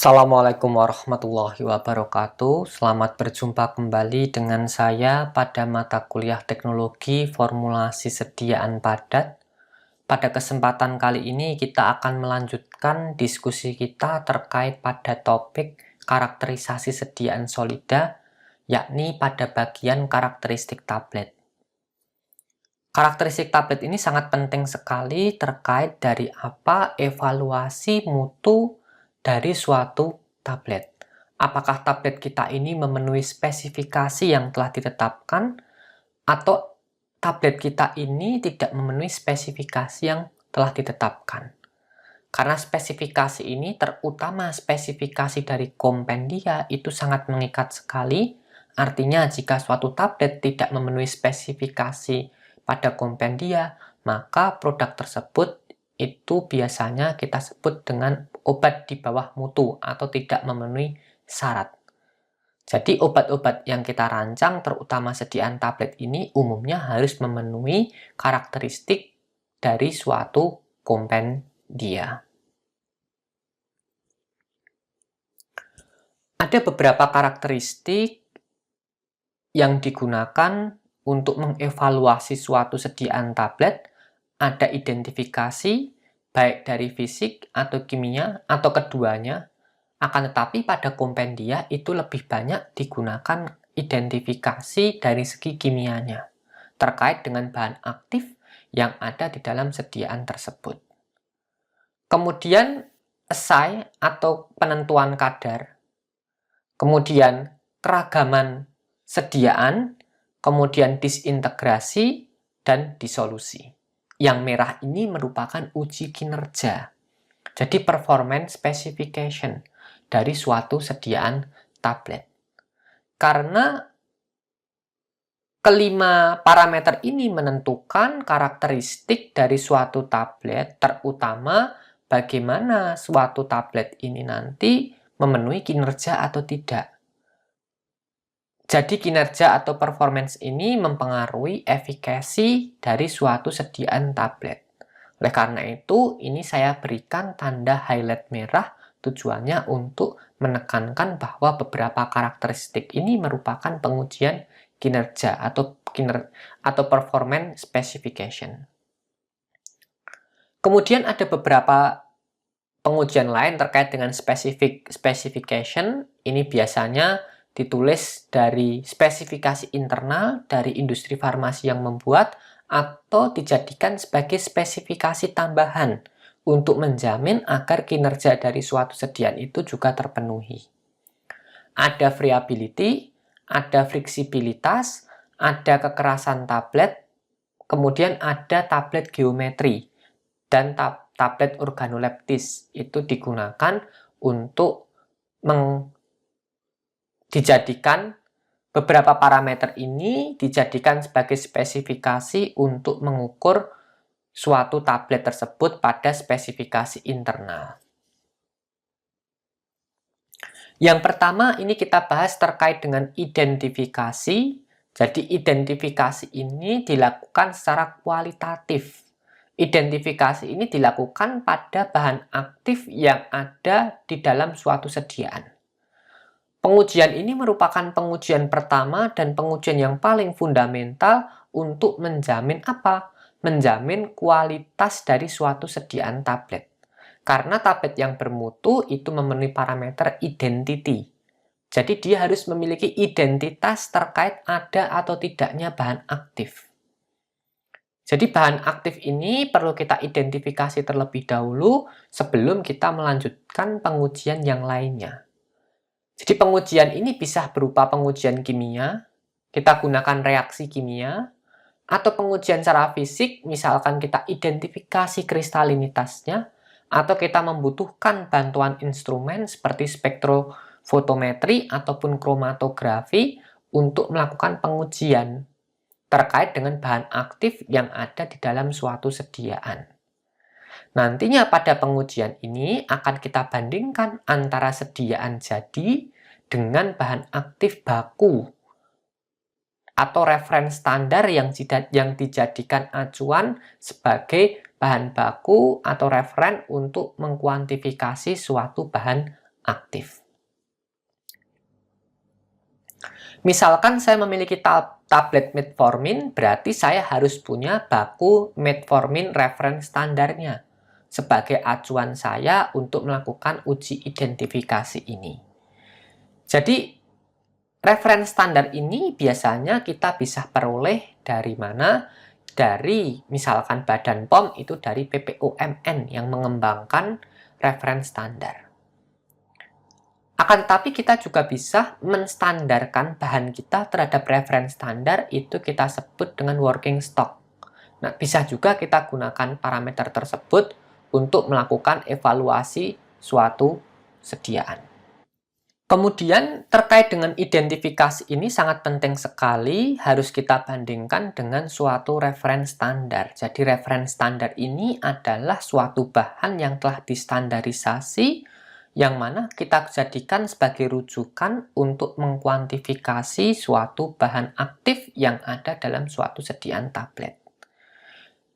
Assalamualaikum warahmatullahi wabarakatuh. Selamat berjumpa kembali dengan saya pada mata kuliah Teknologi Formulasi Sediaan Padat. Pada kesempatan kali ini kita akan melanjutkan diskusi kita terkait pada topik karakterisasi sediaan solida, yakni pada bagian karakteristik tablet. Karakteristik tablet ini sangat penting sekali terkait dari apa evaluasi mutu dari suatu tablet. Apakah tablet kita ini memenuhi spesifikasi yang telah ditetapkan atau tablet kita ini tidak memenuhi spesifikasi yang telah ditetapkan. Karena spesifikasi ini, terutama spesifikasi dari kompendia, itu sangat mengikat sekali. Artinya jika suatu tablet tidak memenuhi spesifikasi pada kompendia, maka produk tersebut itu biasanya kita sebut dengan obat di bawah mutu atau tidak memenuhi syarat. Jadi obat-obat yang kita rancang, terutama sediaan tablet ini, umumnya harus memenuhi karakteristik dari suatu kompendia. Ada beberapa karakteristik yang digunakan untuk mengevaluasi suatu sediaan tablet. Ada identifikasi, baik dari fisik atau kimia atau keduanya. Akan tetapi pada kompendia itu lebih banyak digunakan identifikasi dari segi kimianya, terkait dengan bahan aktif yang ada di dalam sediaan tersebut. Kemudian assay atau penentuan kadar. Kemudian keragaman sediaan, kemudian disintegrasi, dan disolusi. Yang merah ini merupakan uji kinerja. Jadi performance specification dari suatu sediaan tablet. Karena kelima parameter ini menentukan karakteristik dari suatu tablet, terutama bagaimana suatu tablet ini nanti memenuhi kinerja atau tidak. Jadi kinerja atau performance ini mempengaruhi efikasi dari suatu sediaan tablet. Oleh karena itu, ini saya berikan tanda highlight merah, tujuannya untuk menekankan bahwa beberapa karakteristik ini merupakan pengujian kinerja atau performance specification. Kemudian ada beberapa pengujian lain terkait dengan specification. Ini biasanya ditulis dari spesifikasi internal dari industri farmasi yang membuat atau dijadikan sebagai spesifikasi tambahan untuk menjamin agar kinerja dari suatu sediaan itu juga terpenuhi. Ada variability, ada fleksibilitas, ada kekerasan tablet, kemudian ada tablet geometri, dan tablet organoleptis. Itu digunakan untuk dijadikan beberapa parameter ini dijadikan sebagai spesifikasi untuk mengukur suatu tablet tersebut pada spesifikasi internal. Yang pertama ini kita bahas terkait dengan identifikasi. Jadi identifikasi ini dilakukan secara kualitatif. Identifikasi ini dilakukan pada bahan aktif yang ada di dalam suatu sediaan. Pengujian ini merupakan pengujian pertama dan pengujian yang paling fundamental untuk menjamin apa? Menjamin kualitas dari suatu sediaan tablet. Karena tablet yang bermutu itu memenuhi parameter identity. Jadi dia harus memiliki identitas terkait ada atau tidaknya bahan aktif. Jadi bahan aktif ini perlu kita identifikasi terlebih dahulu sebelum kita melanjutkan pengujian yang lainnya. Jadi pengujian ini bisa berupa pengujian kimia, kita gunakan reaksi kimia, atau pengujian secara fisik, misalkan kita identifikasi kristalinitasnya, atau kita membutuhkan bantuan instrumen seperti spektrofotometri ataupun kromatografi untuk melakukan pengujian terkait dengan bahan aktif yang ada di dalam suatu sediaan. Nantinya pada pengujian ini akan kita bandingkan antara sediaan jadi dengan bahan aktif baku atau referensi standar yang dijadikan acuan sebagai bahan baku atau referen untuk mengkuantifikasi suatu bahan aktif. Misalkan saya memiliki tablet metformin, berarti saya harus punya baku metformin reference standarnya sebagai acuan saya untuk melakukan uji identifikasi ini. Jadi, reference standar ini biasanya kita bisa peroleh dari mana? Dari misalkan Badan POM itu dari BPOMN yang mengembangkan reference standar. Akan tetapi kita juga bisa menstandarkan bahan kita terhadap reference standar, itu kita sebut dengan working stock. Nah, bisa juga kita gunakan parameter tersebut untuk melakukan evaluasi suatu sediaan. Kemudian terkait dengan identifikasi ini sangat penting sekali, harus kita bandingkan dengan suatu reference standar. Jadi reference standar ini adalah suatu bahan yang telah distandarisasi, yang mana kita jadikan sebagai rujukan untuk mengkuantifikasi suatu bahan aktif yang ada dalam suatu sediaan tablet.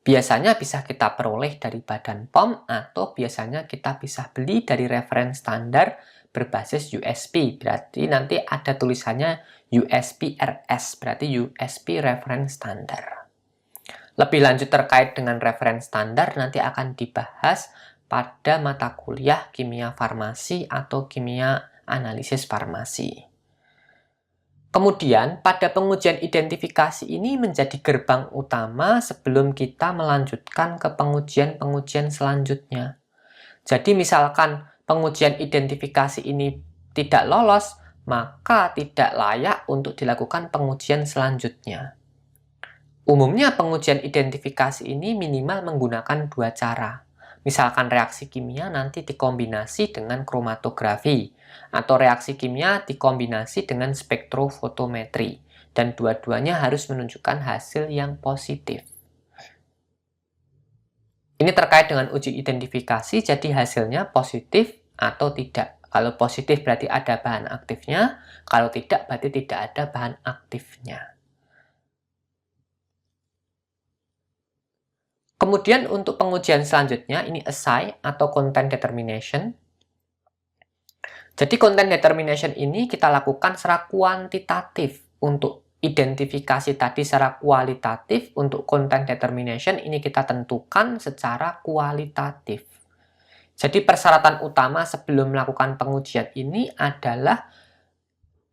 Biasanya bisa kita peroleh dari Badan POM atau biasanya kita bisa beli dari reference standar berbasis USP. Berarti nanti ada tulisannya USP RS, berarti USP Reference Standard. Lebih lanjut terkait dengan reference standar nanti akan dibahas pada mata kuliah kimia farmasi atau kimia analisis farmasi. Kemudian, pada pengujian identifikasi ini menjadi gerbang utama sebelum kita melanjutkan ke pengujian-pengujian selanjutnya. Jadi, misalkan pengujian identifikasi ini tidak lolos, maka tidak layak untuk dilakukan pengujian selanjutnya. Umumnya, pengujian identifikasi ini minimal menggunakan dua cara. Misalkan reaksi kimia nanti dikombinasi dengan kromatografi, atau reaksi kimia dikombinasi dengan spektrofotometri, dan dua-duanya harus menunjukkan hasil yang positif. Ini terkait dengan uji identifikasi, jadi hasilnya positif atau tidak. Kalau positif berarti ada bahan aktifnya, kalau tidak berarti tidak ada bahan aktifnya. Kemudian untuk pengujian selanjutnya, ini assay atau content determination. Jadi content determination ini kita lakukan secara kuantitatif. Untuk identifikasi tadi secara kualitatif, untuk content determination ini kita tentukan secara kualitatif. Jadi persyaratan utama sebelum melakukan pengujian ini adalah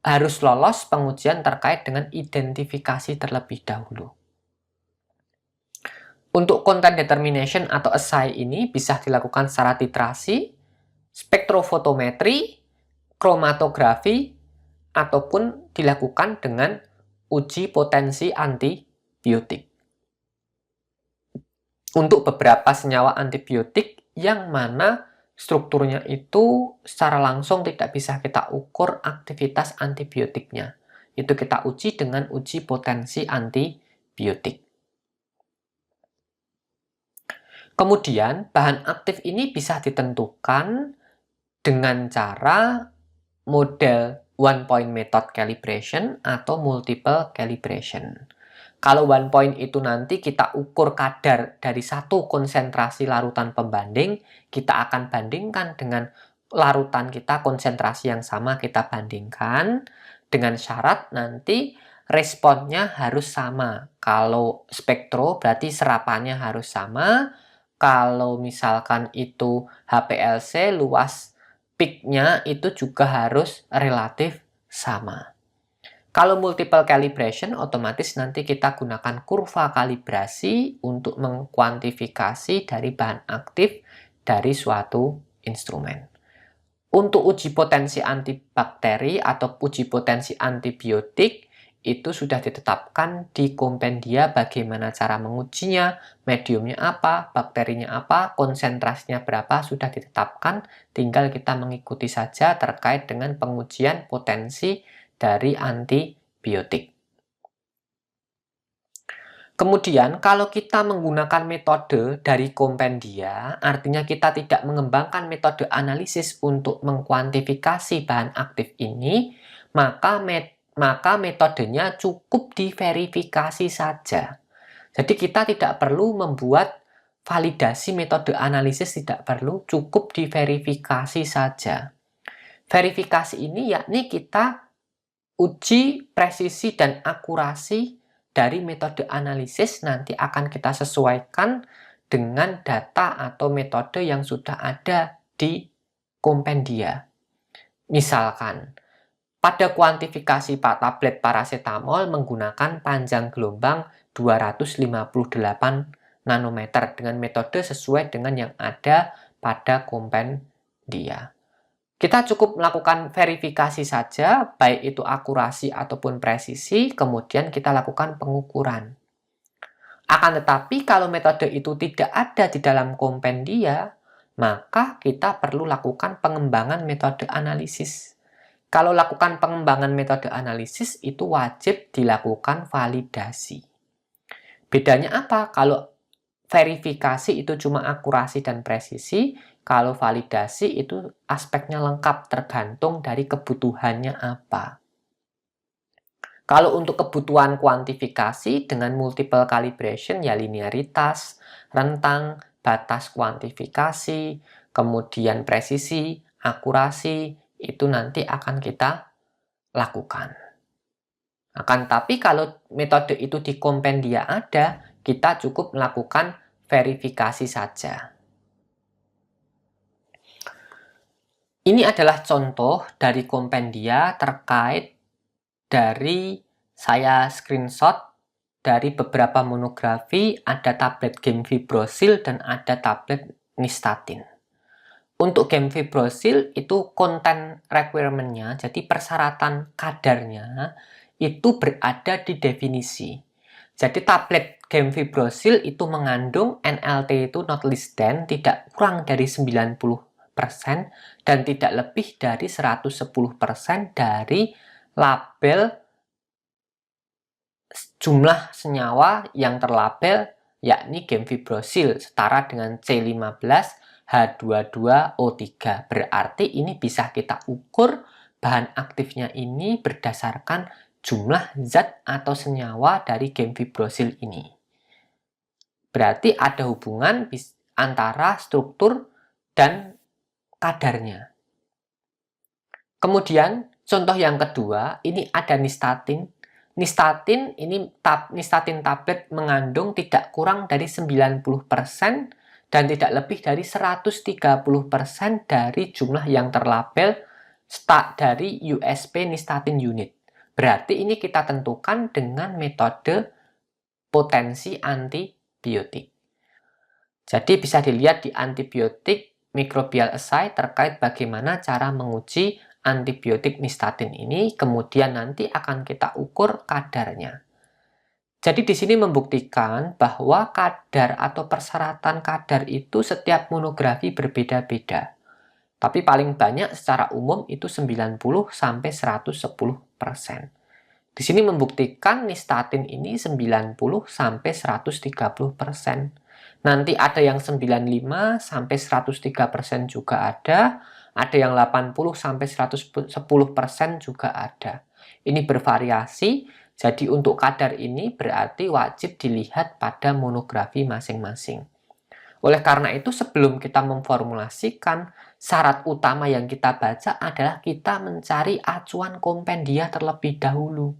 harus lolos pengujian terkait dengan identifikasi terlebih dahulu. Untuk content determination atau assay ini bisa dilakukan secara titrasi, spektrofotometri, kromatografi, ataupun dilakukan dengan uji potensi antibiotik. Untuk beberapa senyawa antibiotik yang mana strukturnya itu secara langsung tidak bisa kita ukur aktivitas antibiotiknya. Itu kita uji dengan uji potensi antibiotik. Kemudian, bahan aktif ini bisa ditentukan dengan cara model one point method calibration atau multiple calibration. Kalau one point itu nanti kita ukur kadar dari satu konsentrasi larutan pembanding, kita akan bandingkan dengan larutan kita konsentrasi yang sama, kita bandingkan dengan syarat nanti responnya harus sama. Kalau spektro berarti serapannya harus sama. Kalau misalkan itu HPLC, luas peak-nya itu juga harus relatif sama. Kalau multiple calibration, otomatis nanti kita gunakan kurva kalibrasi untuk mengkuantifikasi dari bahan aktif dari suatu instrumen. Untuk uji potensi antibakteri atau uji potensi antibiotik, itu sudah ditetapkan di kompendia bagaimana cara mengujinya, mediumnya apa, bakterinya apa, konsentrasinya berapa, sudah ditetapkan, tinggal kita mengikuti saja terkait dengan pengujian potensi dari antibiotik. Kemudian, kalau kita menggunakan metode dari kompendia, artinya kita tidak mengembangkan metode analisis untuk mengkuantifikasi bahan aktif ini, maka metodenya cukup diverifikasi saja. Jadi kita tidak perlu membuat validasi metode analisis, tidak perlu, cukup diverifikasi saja. Verifikasi ini yakni kita uji presisi dan akurasi dari metode analisis, nanti akan kita sesuaikan dengan data atau metode yang sudah ada di kompendia. Misalkan, pada kuantifikasi tablet paracetamol menggunakan panjang gelombang 258 nanometer dengan metode sesuai dengan yang ada pada kompendia. Kita cukup melakukan verifikasi saja, baik itu akurasi ataupun presisi, kemudian kita lakukan pengukuran. Akan tetapi kalau metode itu tidak ada di dalam kompendia, maka kita perlu lakukan pengembangan metode analisis. Kalau lakukan pengembangan metode analisis itu wajib dilakukan validasi. Bedanya apa? Kalau verifikasi itu cuma akurasi dan presisi, kalau validasi itu aspeknya lengkap, tergantung dari kebutuhannya apa. Kalau untuk kebutuhan kuantifikasi dengan multiple calibration ya linearitas, rentang, batas kuantifikasi, kemudian presisi, akurasi, itu nanti akan kita lakukan. Akan tapi kalau metode itu di kompendia ada, kita cukup melakukan verifikasi saja. Ini adalah contoh dari kompendia terkait dari saya screenshot dari beberapa monografi, ada tablet gemfibrozil dan ada tablet nystatin. Untuk gemfibrozil itu konten requirement-nya, jadi persyaratan kadarnya itu berada di definisi. Jadi tablet gemfibrozil itu mengandung NLT itu not less than, tidak kurang dari 90% dan tidak lebih dari 110% dari label jumlah senyawa yang terlabel yakni gemfibrozil setara dengan C15H22O3. Berarti ini bisa kita ukur bahan aktifnya ini berdasarkan jumlah zat atau senyawa dari gemfibrozil ini. Berarti ada hubungan antara struktur dan kadarnya. Kemudian contoh yang kedua, ini ada nystatin. Nystatin ini nystatin tablet mengandung tidak kurang dari 90% dan tidak lebih dari 130% dari jumlah yang terlabel dari USP nystatin unit. Berarti ini kita tentukan dengan metode potensi antibiotik. Jadi bisa dilihat di antibiotik microbial assay terkait bagaimana cara menguji antibiotik nystatin ini, kemudian nanti akan kita ukur kadarnya. Jadi di sini membuktikan bahwa kadar atau persyaratan kadar itu setiap monografi berbeda-beda. Tapi paling banyak secara umum itu 90-110%. Di sini membuktikan nystatin ini 90-130%. Nanti ada yang 95-103% juga ada yang 80-110% juga ada. Ini bervariasi, jadi untuk kadar ini berarti wajib dilihat pada monografi masing-masing. Oleh karena itu, sebelum kita memformulasikan, syarat utama yang kita baca adalah kita mencari acuan kompendia terlebih dahulu.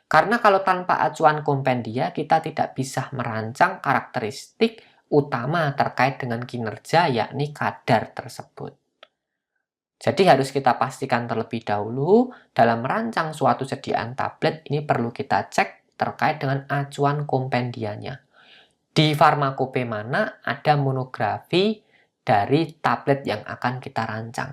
Karena kalau tanpa acuan kompendia, kita tidak bisa merancang karakteristik utama terkait dengan kinerja, yakni kadar tersebut. Jadi harus kita pastikan terlebih dahulu dalam merancang suatu sediaan tablet ini perlu kita cek terkait dengan acuan kompendianya. Di farmakope mana ada monografi dari tablet yang akan kita rancang.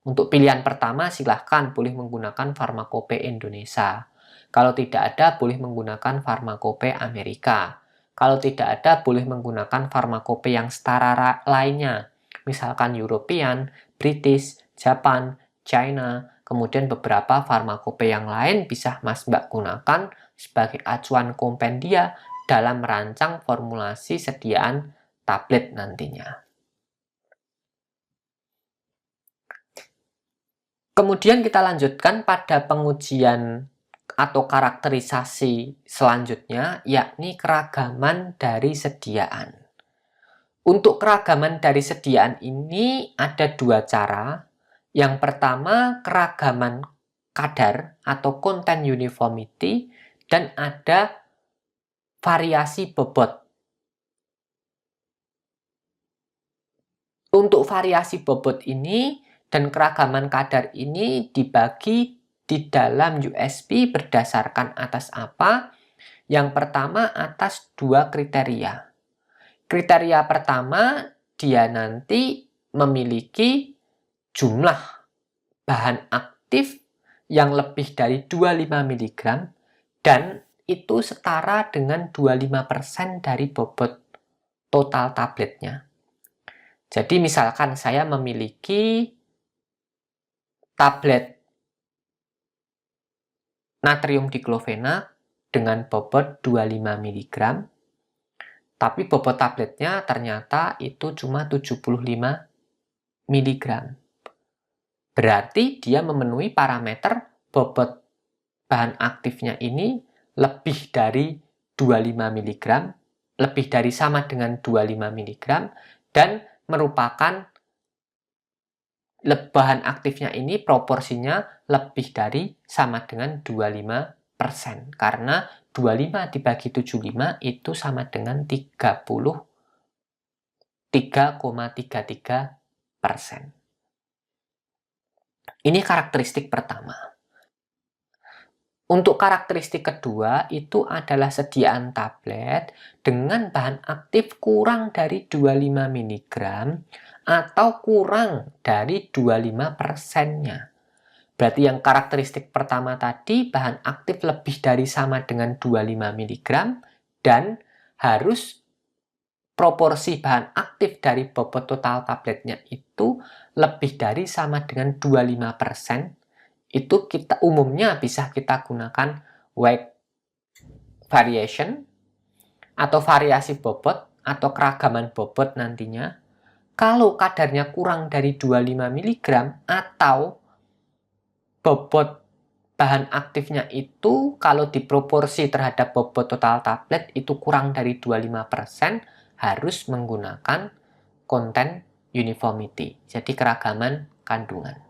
Untuk pilihan pertama silahkan boleh menggunakan farmakope Indonesia. Kalau tidak ada boleh menggunakan farmakope Amerika. Kalau tidak ada boleh menggunakan farmakope yang setara lainnya. Misalkan European, British, Japan, China, kemudian beberapa farmakope yang lain bisa Mas Mbak gunakan sebagai acuan kompendia dalam merancang formulasi sediaan tablet nantinya. Kemudian kita lanjutkan pada pengujian atau karakterisasi selanjutnya, yakni keragaman dari sediaan. Untuk keragaman dari sediaan ini ada dua cara. Yang pertama, keragaman kadar atau content uniformity, dan ada variasi bobot. Untuk variasi bobot ini dan keragaman kadar ini dibagi di dalam USP berdasarkan atas apa? Yang pertama atas dua kriteria. Kriteria pertama, dia nanti memiliki jumlah bahan aktif yang lebih dari 25 mg dan itu setara dengan 25% dari bobot total tabletnya. Jadi misalkan saya memiliki tablet natrium diklofenak dengan bobot 25 mg, tapi bobot tabletnya ternyata itu cuma 75 mg. Berarti dia memenuhi parameter bobot bahan aktifnya ini lebih dari 25 mg, lebih dari sama dengan 25 mg, dan merupakan bahan aktifnya ini proporsinya lebih dari sama dengan 25%. Karena 25 dibagi 75 itu sama dengan 3,33%. Ini karakteristik pertama. Untuk karakteristik kedua itu adalah sediaan tablet dengan bahan aktif kurang dari 25 mg atau kurang dari 25%-nya. Berarti yang karakteristik pertama tadi bahan aktif lebih dari sama dengan 25 mg dan harus proporsi bahan aktif dari bobot total tabletnya itu lebih dari sama dengan 25%. Itu kita umumnya bisa kita gunakan weight variation atau variasi bobot atau keragaman bobot nantinya. Kalau kadarnya kurang dari 25 mg atau bobot bahan aktifnya itu kalau diproporsi terhadap bobot total tablet itu kurang dari 25%, harus menggunakan content uniformity, jadi keragaman kandungan.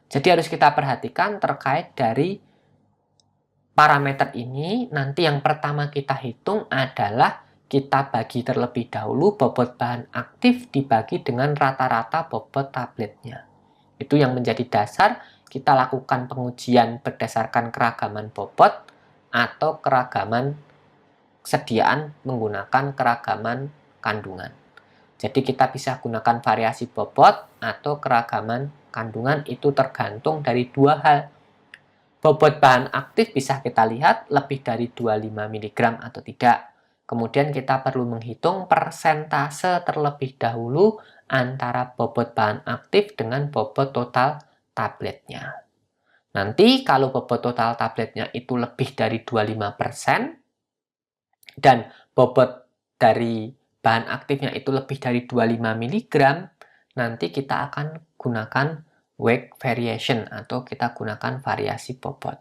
Jadi harus kita perhatikan terkait dari parameter ini. Nanti yang pertama kita hitung adalah kita bagi terlebih dahulu bobot bahan aktif dibagi dengan rata-rata bobot tabletnya. Itu yang menjadi dasar kita lakukan pengujian berdasarkan keragaman bobot atau keragaman sediaan menggunakan keragaman kandungan. Jadi kita bisa gunakan variasi bobot atau keragaman kandungan, itu tergantung dari dua hal. Bobot bahan aktif bisa kita lihat lebih dari 25 mg atau tidak. Kemudian kita perlu menghitung persentase terlebih dahulu antara bobot bahan aktif dengan bobot total tabletnya. Nanti kalau bobot total tabletnya itu lebih dari 25% dan bobot dari bahan aktifnya itu lebih dari 25 mg, nanti kita akan gunakan weight variation atau kita gunakan variasi bobot.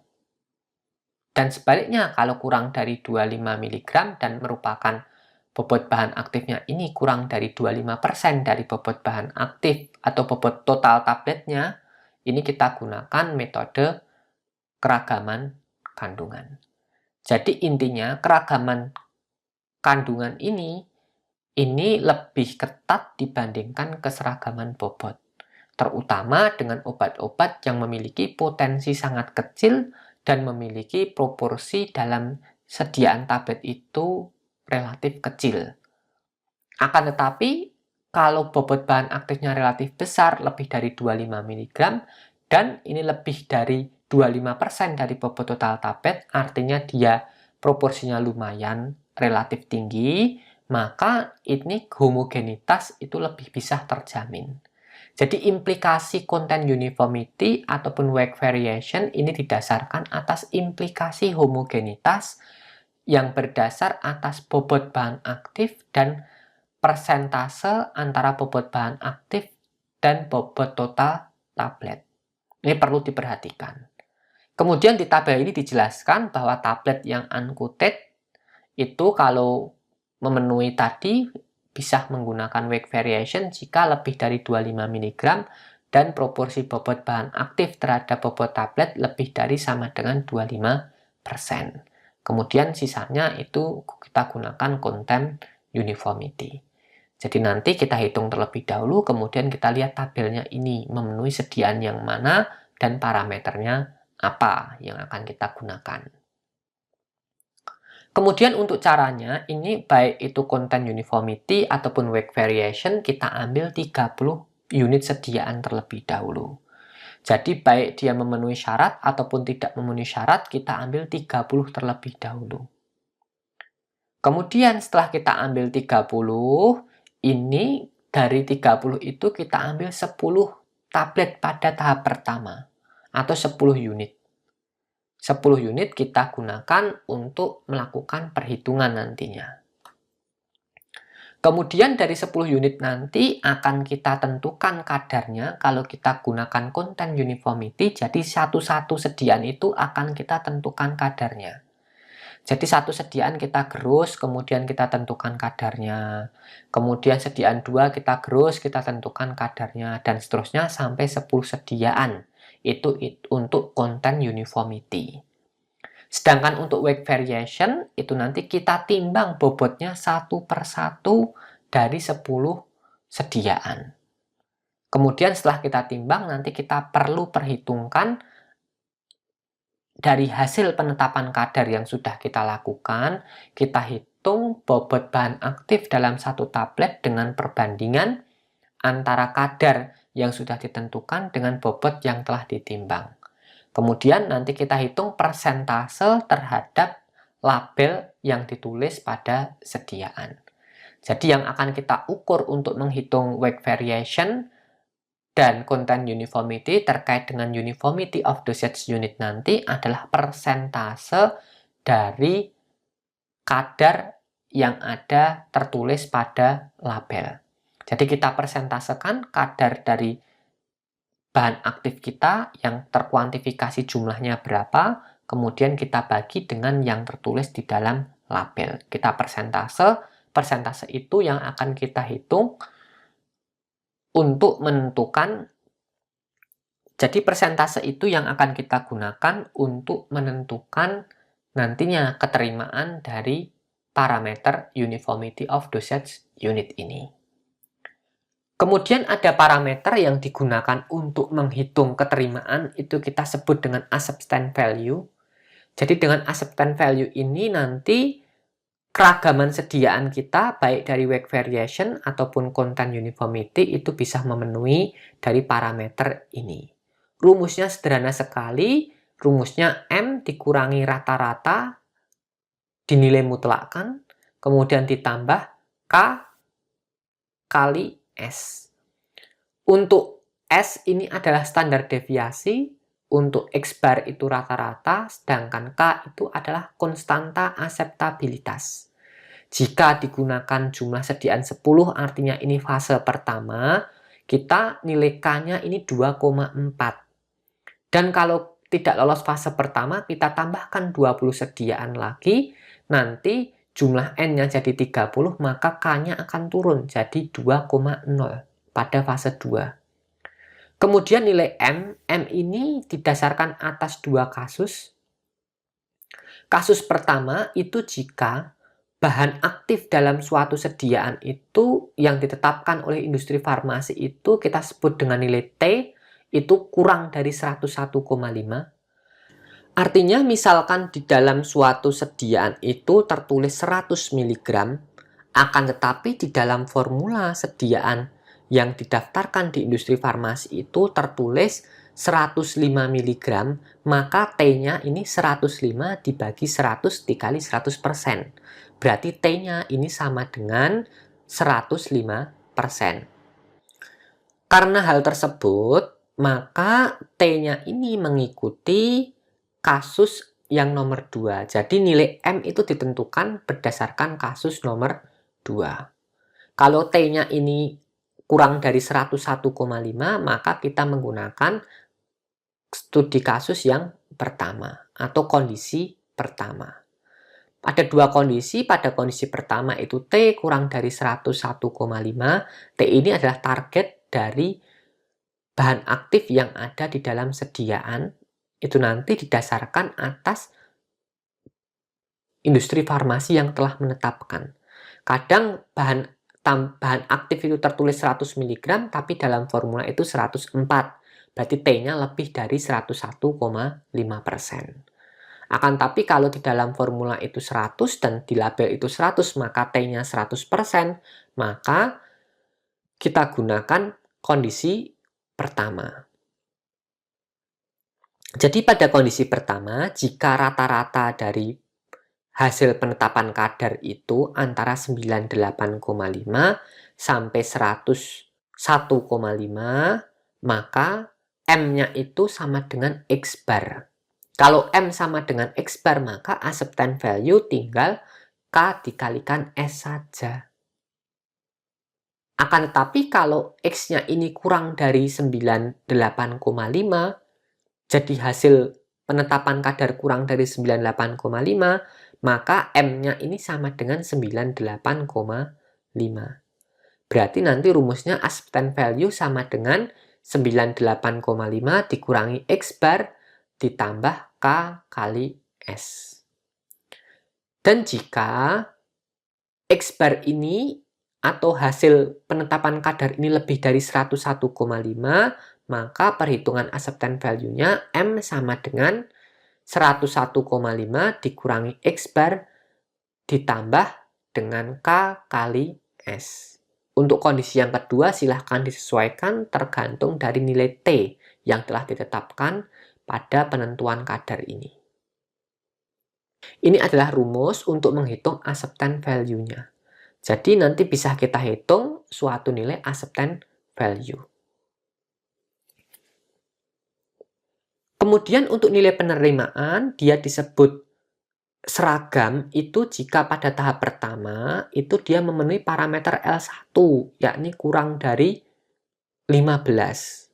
Dan sebaliknya, kalau kurang dari 25 mg dan merupakan bobot bahan aktifnya ini kurang dari 25% dari bobot bahan aktif atau bobot total tabletnya, ini kita gunakan metode keragaman kandungan. Jadi intinya keragaman kandungan ini lebih ketat dibandingkan keseragaman bobot, terutama dengan obat-obat yang memiliki potensi sangat kecil dan memiliki proporsi dalam sediaan tablet itu relatif kecil. Akan tetapi, kalau bobot bahan aktifnya relatif besar, lebih dari 25 mg, dan ini lebih dari 25% dari bobot total tablet, artinya dia proporsinya lumayan relatif tinggi, maka ini homogenitas itu lebih bisa terjamin. Jadi implikasi content uniformity ataupun weight variation ini didasarkan atas implikasi homogenitas yang berdasar atas bobot bahan aktif dan persentase antara bobot bahan aktif dan bobot total tablet. Ini perlu diperhatikan. Kemudian di tabel ini dijelaskan bahwa tablet yang uncoated itu kalau memenuhi tadi bisa menggunakan weight variation jika lebih dari 25 mg dan proporsi bobot bahan aktif terhadap bobot tablet lebih dari sama dengan 25%. Kemudian sisanya itu kita gunakan content uniformity. Jadi nanti kita hitung terlebih dahulu, kemudian kita lihat tabelnya ini memenuhi sediaan yang mana dan parameternya apa yang akan kita gunakan. Kemudian untuk caranya, ini baik itu content uniformity ataupun weight variation, kita ambil 30 unit sediaan terlebih dahulu. Jadi baik dia memenuhi syarat ataupun tidak memenuhi syarat, kita ambil 30 terlebih dahulu. Kemudian setelah kita ambil 30, ini dari 30 itu kita ambil 10 tablet pada tahap pertama atau 10 unit. 10 unit kita gunakan untuk melakukan perhitungan nantinya. Kemudian dari 10 unit nanti akan kita tentukan kadarnya. Kalau kita gunakan content uniformity, jadi satu-satu sediaan itu akan kita tentukan kadarnya. Jadi satu sediaan kita gerus, kemudian kita tentukan kadarnya. Kemudian sediaan 2 kita gerus, kita tentukan kadarnya. Dan seterusnya sampai 10 sediaan. Itu untuk content uniformity. Sedangkan untuk weight variation, itu nanti kita timbang bobotnya satu per satu dari 10 sediaan. Kemudian setelah kita timbang, nanti kita perlu perhitungkan dari hasil penetapan kadar yang sudah kita lakukan, kita hitung bobot bahan aktif dalam satu tablet dengan perbandingan antara kadar yang sudah ditentukan dengan bobot yang telah ditimbang. Kemudian nanti kita hitung persentase terhadap label yang ditulis pada sediaan. Jadi yang akan kita ukur untuk menghitung weight variation dan content uniformity terkait dengan uniformity of dosage unit nanti adalah persentase dari kadar yang ada tertulis pada label. Jadi kita persentasekan kadar dari bahan aktif kita yang terkuantifikasi jumlahnya berapa, kemudian kita bagi dengan yang tertulis di dalam label. Kita persentase itu yang akan kita hitung untuk menentukan, jadi persentase itu yang akan kita gunakan untuk menentukan nantinya keterimaan dari parameter uniformity of dosage unit ini. Kemudian ada parameter yang digunakan untuk menghitung keterimaan, itu kita sebut dengan acceptance value. Jadi dengan acceptance value ini nanti keragaman sediaan kita, baik dari weight variation ataupun content uniformity, itu bisa memenuhi dari parameter ini. Rumusnya sederhana sekali, rumusnya M dikurangi rata-rata, dinilai mutlakkan, kemudian ditambah K kali S. Untuk S ini adalah standar deviasi, untuk X bar itu rata-rata, sedangkan K itu adalah konstanta akseptabilitas. Jika digunakan jumlah sediaan 10, artinya ini fase pertama, kita nilai K-nya ini 2,4. Dan kalau tidak lolos fase pertama, kita tambahkan 20 sediaan lagi, nanti jumlah N-nya jadi 30, maka K-nya akan turun jadi 2,0 pada fase 2. Kemudian nilai M ini didasarkan atas dua kasus. Kasus pertama itu jika bahan aktif dalam suatu sediaan itu yang ditetapkan oleh industri farmasi itu kita sebut dengan nilai T itu kurang dari 101,5. Artinya misalkan di dalam suatu sediaan itu tertulis 100 mg, akan tetapi di dalam formula sediaan yang didaftarkan di industri farmasi itu tertulis 105 mg, maka T-nya ini 105 dibagi 100 dikali 100%. Berarti T-nya ini sama dengan 105%. Karena hal tersebut, maka T-nya ini mengikuti kasus yang nomor 2. Jadi nilai M itu ditentukan berdasarkan kasus nomor 2. Kalau T-nya ini kurang dari 101,5, maka kita menggunakan studi kasus yang pertama atau kondisi pertama. Ada dua kondisi. Pada kondisi pertama itu T kurang dari 101,5. T ini adalah target dari bahan aktif yang ada di dalam sediaan itu nanti didasarkan atas industri farmasi yang telah menetapkan. Kadang bahan aktif itu tertulis 100 mg, tapi dalam formula itu 104. Berarti T-nya lebih dari 101,5%. Akan tapi kalau di dalam formula itu 100 dan di label itu 100, maka T-nya 100%, maka kita gunakan kondisi pertama. Jadi pada kondisi pertama, jika rata-rata dari hasil penetapan kadar itu antara 98,5 sampai 101,5, maka M-nya itu sama dengan X bar. Kalau M sama dengan X bar, maka acceptance value tinggal K dikalikan S saja. Akan tetapi kalau X-nya ini kurang dari 98,5, jadi hasil penetapan kadar kurang dari 98,5, maka M-nya ini sama dengan 98,5. Berarti nanti rumusnya acceptance value sama dengan 98,5 dikurangi X bar ditambah K kali S. Dan jika X bar ini atau hasil penetapan kadar ini lebih dari 101,5, maka perhitungan acceptance value-nya M sama dengan 101,5 dikurangi X bar ditambah dengan K kali S. Untuk kondisi yang kedua, silahkan disesuaikan tergantung dari nilai T yang telah ditetapkan pada penentuan kadar ini. Ini adalah rumus untuk menghitung acceptance value-nya. Jadi nanti bisa kita hitung suatu nilai acceptance value. Kemudian untuk nilai penerimaan, dia disebut seragam itu jika pada tahap pertama itu dia memenuhi parameter L1, yakni kurang dari 15.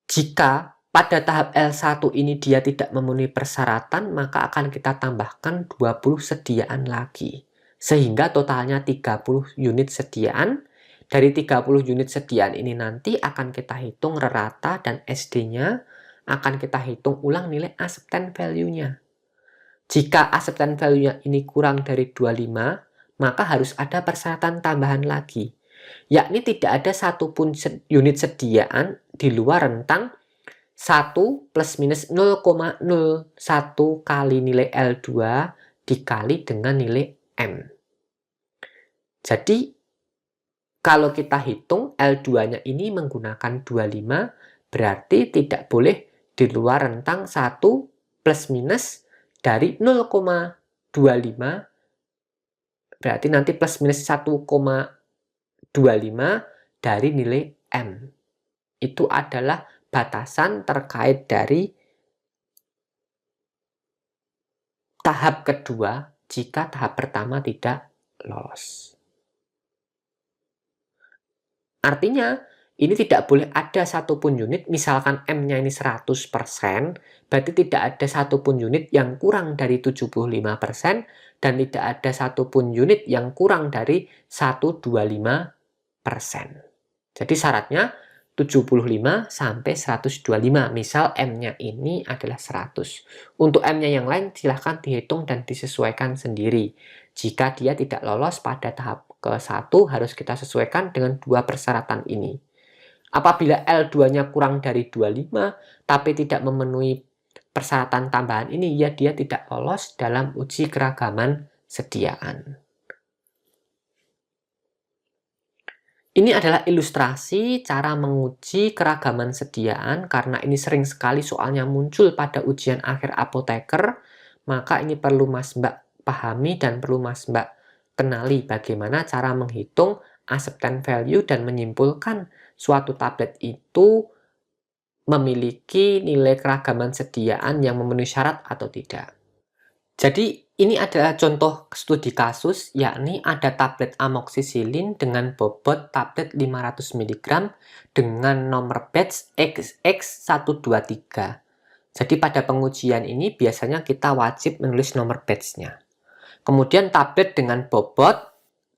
Jika pada tahap L1 ini dia tidak memenuhi persyaratan, maka akan kita tambahkan 20 sediaan lagi. Sehingga totalnya 30 unit sediaan. Dari 30 unit sediaan ini nanti akan kita hitung rata dan SD-nya, akan kita hitung ulang nilai acceptance value-nya. Jika acceptance value-nya ini kurang dari 25, maka harus ada persyaratan tambahan lagi. Yakni tidak ada satupun unit sediaan di luar rentang 1 plus minus 0,01 kali nilai L2 dikali dengan nilai M. Jadi, kalau kita hitung L2-nya ini menggunakan 25, berarti tidak boleh di luar rentang 1 plus minus dari 0,25, berarti nanti plus minus 1,25 dari nilai M. Itu adalah batasan terkait dari tahap kedua jika tahap pertama tidak lolos. Artinya, ini tidak boleh ada satupun unit, misalkan M-nya ini 100%, berarti tidak ada satupun unit yang kurang dari 75%, dan tidak ada satupun unit yang kurang dari 125%. Jadi syaratnya 75 sampai 125. Misal M-nya ini adalah 100. Untuk M-nya yang lain silahkan dihitung dan disesuaikan sendiri. Jika dia tidak lolos pada tahap ke-1, harus kita sesuaikan dengan dua persyaratan ini. Apabila L2-nya kurang dari 25, tapi tidak memenuhi persyaratan tambahan ini, ya dia tidak lolos dalam uji keragaman sediaan. Ini adalah ilustrasi cara menguji keragaman sediaan, karena ini sering sekali soalnya muncul pada ujian akhir apoteker, maka ini perlu Mas Mbak pahami dan perlu Mas Mbak kenali bagaimana cara menghitung acceptance value dan menyimpulkan suatu tablet itu memiliki nilai keragaman sediaan yang memenuhi syarat atau tidak. Jadi ini adalah contoh studi kasus, yakni ada tablet amoksisilin dengan bobot tablet 500 mg dengan nomor batch XX123. Jadi pada pengujian ini biasanya kita wajib menulis nomor batch-nya. Kemudian tablet dengan bobot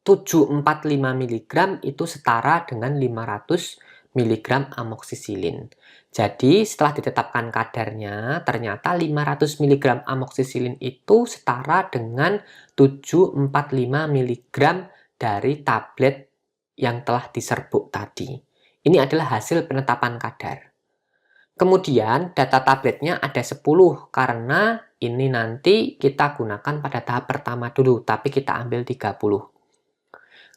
745 mg itu setara dengan 500 mg amoksisilin. Jadi setelah ditetapkan kadarnya, ternyata 500 mg amoksisilin itu setara dengan 745 mg dari tablet yang telah diserbuk tadi. Ini adalah hasil penetapan kadar. Kemudian data tabletnya ada 10 karena ini nanti kita gunakan pada tahap pertama dulu, tapi kita ambil 30.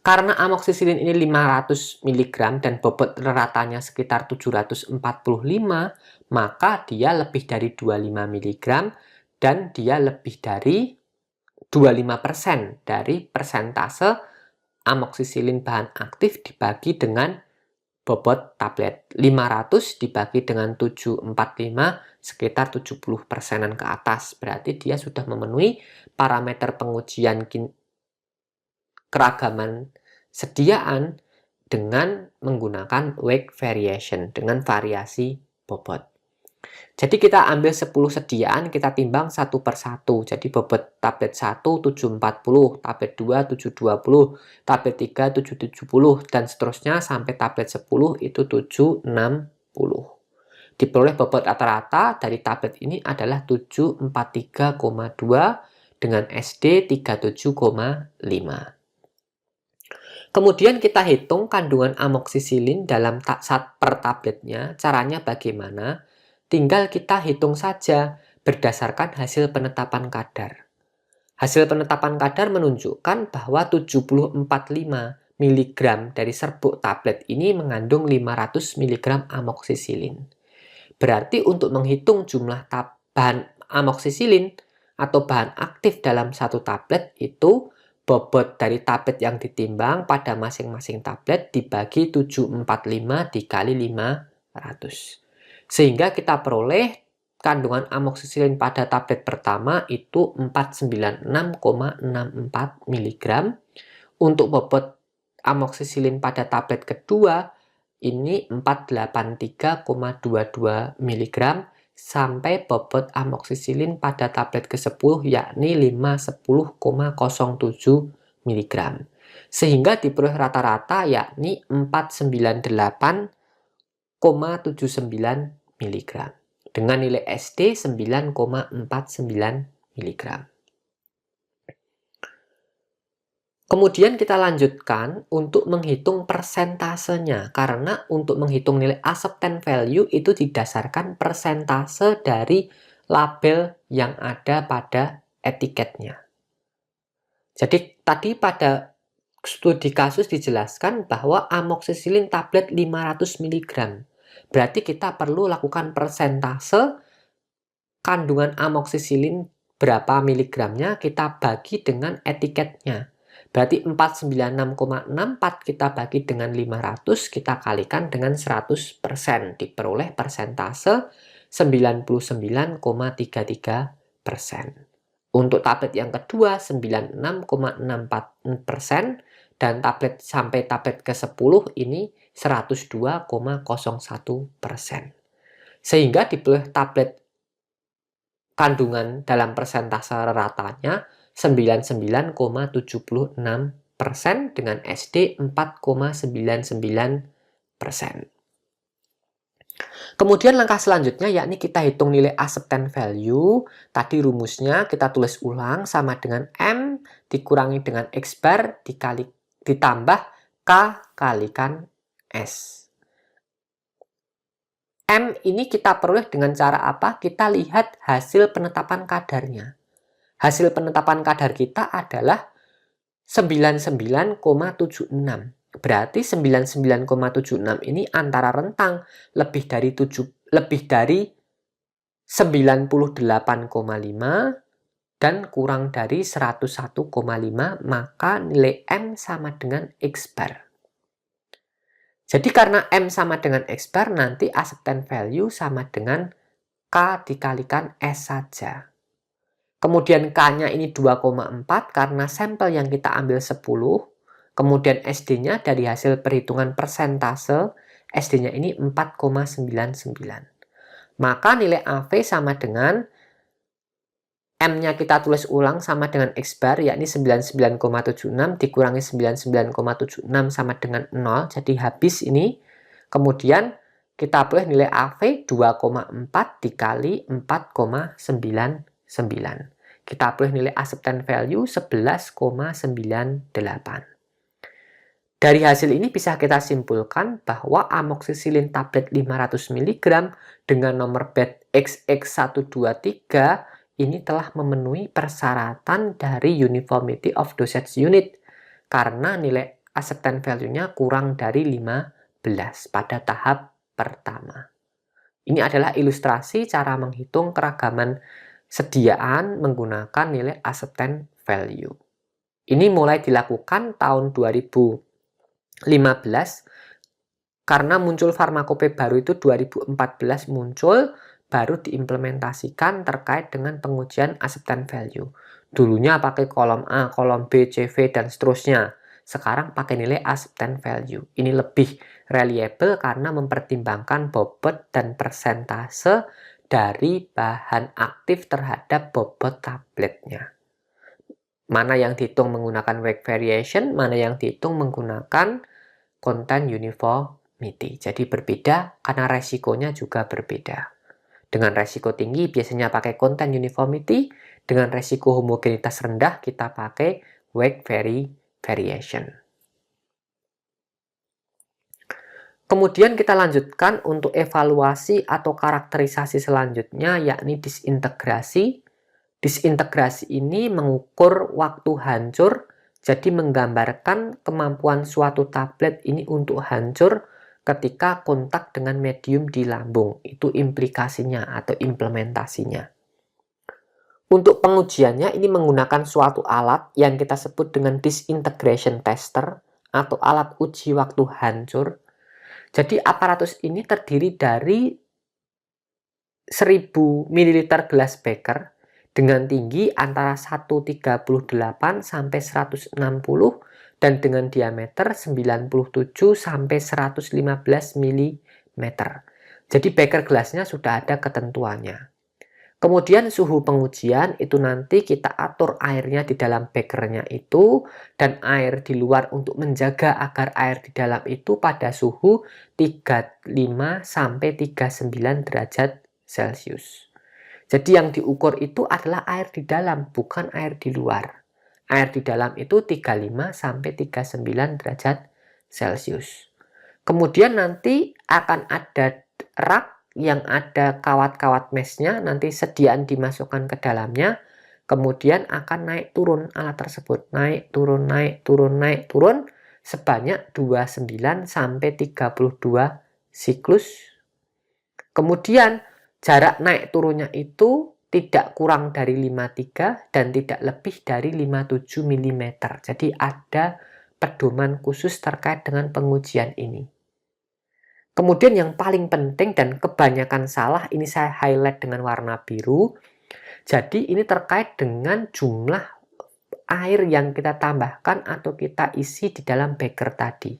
Karena amoksisilin ini 500 mg dan bobot ratanya sekitar 745, maka dia lebih dari 25 mg dan dia lebih dari 25% dari persentase amoksisilin bahan aktif dibagi dengan bobot tablet. 500 dibagi dengan 745 sekitar 70%-an ke atas. Berarti dia sudah memenuhi parameter pengujian keragaman sediaan dengan menggunakan weight variation, dengan variasi bobot. Jadi kita ambil 10 sediaan, kita timbang satu per satu. Jadi bobot tablet 1 740, tablet 2 720, tablet 3 770, dan seterusnya sampai tablet 10 itu 760. Diperoleh bobot rata-rata dari tablet ini adalah 743,2 dengan SD 37,5. Kemudian kita hitung kandungan amoksisilin dalam per tabletnya. Caranya bagaimana? Tinggal kita hitung saja berdasarkan hasil penetapan kadar. Hasil penetapan kadar menunjukkan bahwa 7045 mg dari serbuk tablet ini mengandung 500 mg amoksisilin. Berarti untuk menghitung jumlah bahan amoksisilin atau bahan aktif dalam satu tablet itu bobot dari tablet yang ditimbang pada masing-masing tablet dibagi 745 dikali 500. Sehingga kita peroleh kandungan amoksisilin pada tablet pertama itu 496,64 mg. Untuk bobot amoksisilin pada tablet kedua ini 483,22 mg. Sampai bobot amoksisilin pada tablet ke-10 yakni 510,07 mg. Sehingga diperoleh rata-rata yakni 498,79 mg dengan nilai SD 9,49 mg. Kemudian kita lanjutkan untuk menghitung persentasenya, karena untuk menghitung nilai acceptance value itu didasarkan persentase dari label yang ada pada etiketnya. Jadi tadi pada studi kasus dijelaskan bahwa amoksisilin tablet 500 mg. Berarti kita perlu lakukan persentase kandungan amoksisilin berapa miligramnya kita bagi dengan etiketnya. Berarti 496,64 kita bagi dengan 500, kita kalikan dengan 100%. Diperoleh persentase 99,33%. Untuk tablet yang kedua 96,64%. Dan tablet sampai tablet ke-10 ini 102,01%. Sehingga diperoleh tablet kandungan dalam persentase ratanya 99,76% dengan SD 4,99%. Kemudian langkah selanjutnya yakni kita hitung nilai acceptance value. Tadi rumusnya kita tulis ulang sama dengan M dikurangi dengan X bar ditambah K kalikan S. M ini kita peroleh dengan cara apa? Kita lihat hasil penetapan kadarnya. Hasil penetapan kadar kita adalah 99,76. Berarti 99,76 ini antara rentang lebih dari 98,5 dan kurang dari 101,5, maka nilai M sama dengan X bar. Jadi karena M sama dengan X bar, nanti acceptance value sama dengan K dikalikan S saja. Kemudian K-nya ini 2,4 karena sampel yang kita ambil 10. Kemudian SD-nya dari hasil perhitungan persentase, SD-nya ini 4,99. Maka nilai AV sama dengan M-nya kita tulis ulang sama dengan X bar, yakni 99,76 dikurangi 99,76 sama dengan 0. Jadi habis ini Kemudian kita peroleh nilai AV 2,4 dikali 4,99. Kita peroleh nilai acceptance value 11,98. Dari hasil ini bisa kita simpulkan bahwa amoksisilin tablet 500 mg dengan nomor batch XX123 ini telah memenuhi persyaratan dari Uniformity of Dosage Unit karena nilai acceptance value-nya kurang dari 15 pada tahap pertama. Ini adalah ilustrasi cara menghitung keragaman sediaan menggunakan nilai acceptance value. Ini mulai dilakukan tahun 2015 karena muncul farmakope baru itu 2014 muncul, baru diimplementasikan terkait dengan pengujian acceptance value. Dulunya pakai kolom A, kolom B, C, V, dan seterusnya. Sekarang pakai nilai acceptance value. Ini lebih reliable karena mempertimbangkan bobot dan persentase dari bahan aktif terhadap bobot tabletnya. Mana yang dihitung menggunakan weight variation, mana yang dihitung menggunakan content uniformity. Jadi berbeda karena resikonya juga berbeda. Dengan resiko tinggi biasanya pakai content uniformity, dengan resiko homogenitas rendah kita pakai weight variation. Kemudian kita lanjutkan untuk evaluasi atau karakterisasi selanjutnya, yakni disintegrasi. Disintegrasi ini mengukur waktu hancur, jadi menggambarkan kemampuan suatu tablet ini untuk hancur ketika kontak dengan medium di lambung. Itu implikasinya atau implementasinya. Untuk pengujiannya ini menggunakan suatu alat yang kita sebut dengan disintegration tester atau alat uji waktu hancur. Jadi aparatus ini terdiri dari 1000 ml gelas beker dengan tinggi antara 138 sampai 160 dan dengan diameter 97 sampai 115 mm. Jadi beker gelasnya sudah ada ketentuannya. Kemudian suhu pengujian itu nanti kita atur airnya di dalam bekernya itu dan air di luar untuk menjaga agar air di dalam itu pada suhu 35 sampai 39 derajat Celcius. Jadi yang diukur itu adalah air di dalam, bukan air di luar. Air di dalam itu 35 sampai 39 derajat Celcius. Kemudian nanti akan ada rak yang ada kawat-kawat mesnya, nanti sediaan dimasukkan ke dalamnya. Kemudian akan naik turun alat tersebut, naik turun, naik turun, naik turun sebanyak 29 sampai 32 siklus. Kemudian jarak naik turunnya itu tidak kurang dari 53 dan tidak lebih dari 57 mm. Jadi ada pedoman khusus terkait dengan pengujian ini. Kemudian yang paling penting dan kebanyakan salah, ini saya highlight dengan warna biru. Jadi ini terkait dengan jumlah air yang kita tambahkan atau kita isi di dalam beker tadi.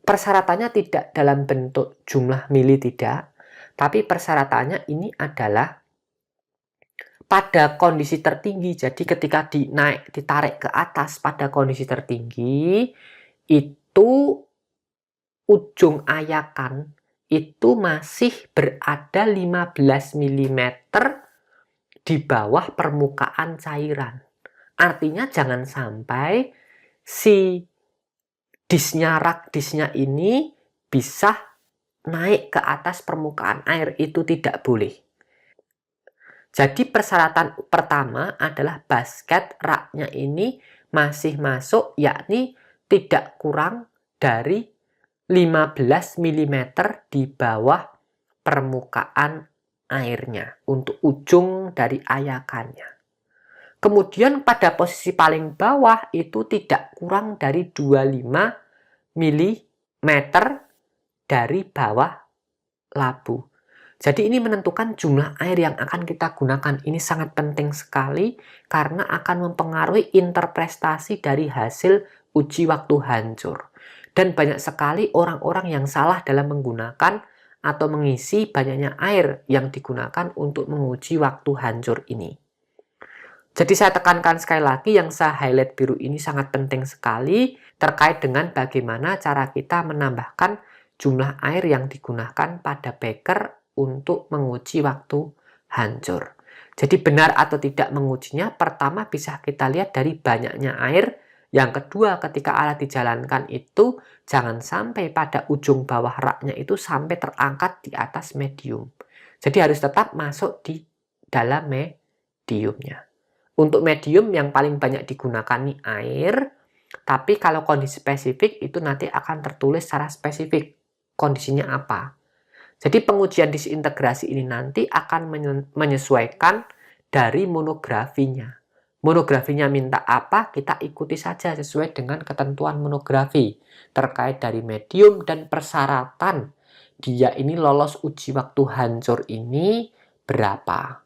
Persyaratannya tidak dalam bentuk jumlah mili, tidak. Tapi persyaratannya ini adalah pada kondisi tertinggi. Jadi ketika ditarik ke atas pada kondisi tertinggi, itu ujung ayakan itu masih berada 15 mm di bawah permukaan cairan. Artinya jangan sampai si rak disnya ini bisa naik ke atas permukaan air, itu tidak boleh. Jadi persyaratan pertama adalah basket raknya ini masih masuk, yakni tidak kurang dari 15 mm di bawah permukaan airnya untuk ujung dari ayakannya. Kemudian pada posisi paling bawah itu tidak kurang dari 25 mm dari bawah labu. Jadi ini menentukan jumlah air yang akan kita gunakan. Ini sangat penting sekali karena akan mempengaruhi interpretasi dari hasil uji waktu hancur. Dan banyak sekali orang-orang yang salah dalam menggunakan atau mengisi banyaknya air yang digunakan untuk menguji waktu hancur ini. Jadi saya tekankan sekali lagi, yang saya highlight biru ini sangat penting sekali terkait dengan bagaimana cara kita menambahkan jumlah air yang digunakan pada beker untuk menguji waktu hancur. Jadi benar atau tidak mengujinya, pertama bisa kita lihat dari banyaknya air. Yang kedua, ketika alat dijalankan itu jangan sampai pada ujung bawah raknya itu sampai terangkat di atas medium. Jadi harus tetap masuk di dalam mediumnya. Untuk medium yang paling banyak digunakan nih air, tapi kalau kondisi spesifik itu nanti akan tertulis secara spesifik kondisinya apa. Jadi pengujian disintegrasi ini nanti akan menyesuaikan dari monografinya. Monografinya minta apa, kita ikuti saja sesuai dengan ketentuan monografi terkait dari medium dan persyaratan dia ini lolos uji waktu hancur ini berapa.